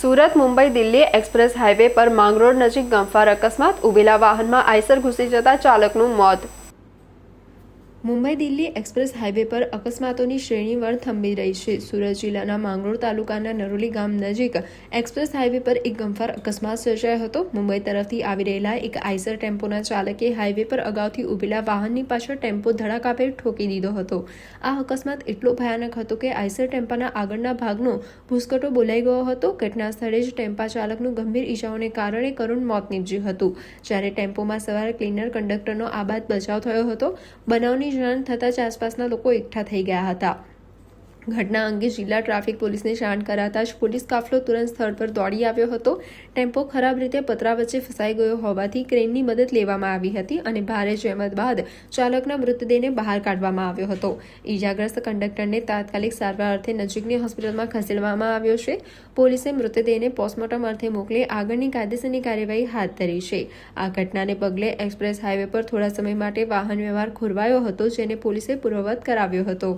Surat Mumbai Delhi express highway પર માંગરોળ નજીક ગમફાર અકસ્માત, ઉભેલા વાહનમાં આઈસર ઘૂસી જતા ચાલકનું મોત। મુંબઈ દિલ્હી એક્સપ્રેસ હાઈવે પર અકસ્માતોની શ્રેણીવર થંભી રહી છે। સુરત જિલ્લાના માંગરોળ તાલુકાના નરોલી ગામ નજીક એક્સપ્રેસ હાઈવે પર એક ગમફાર અકસ્માત સર્જાયો હતો। મુંબઈ તરફથી આવી રહેલા એક આઈસર ટેમ્પોના ચાલકે હાઈવે પર અગાઉથી ઉભેલા વાહનની પાછળ ટેમ્પો ધડાકાભેર ઠોકી દીધો હતો। આ અકસ્માત એટલો ભયાનક હતો કે આઈસર ટેમ્પાના આગળના ભાગનો ભૂસકટો બોલાઈ ગયો હતો। ઘટના સ્થળે જ ટેમ્પા ચાલકનું ગંભીર ઈજાઓને કારણે કરુણ મોત નીપજ્યું હતું, જ્યારે ટેમ્પોમાં સવાર ક્લીનર કંડક્ટરનો આબાદ બચાવ થયો હતો। બનાવની જાણ થતાં જ આસપાસના લોકો એકઠા થઈ ગયા હતા। ઘટના અંગે જિલ્લા ટ્રાફિક પોલીસને જાણ કરાતા જ પોલીસ કાફલો તુરંત સ્થળ પર દોડી આવ્યો હતો। ટેમ્પો ખરાબ રીતે પતરા વચ્ચે ફસાઈ ગયો હોવાથી ક્રેનની મદદ લેવામાં આવી હતી અને ભારે જહેમત બાદ ચાલકના મૃતદેહને બહાર કાઢવામાં આવ્યો હતો। ઈજાગ્રસ્ત કંડક્ટરને તાત્કાલિક સારવાર અર્થે નજીકની હોસ્પિટલમાં ખસેડવામાં આવ્યો છે। પોલીસે મૃતદેહને પોસ્ટમોર્ટમ અર્થે મોકલી આગળની કાયદેસરની કાર્યવાહી હાથ ધરી છે। આ ઘટનાને પગલે એક્સપ્રેસ હાઈવે પર થોડા સમય માટે વાહન વ્યવહાર ખોરવાયો હતો, જેને પોલીસે પૂર્વવત કરાવ્યો હતો।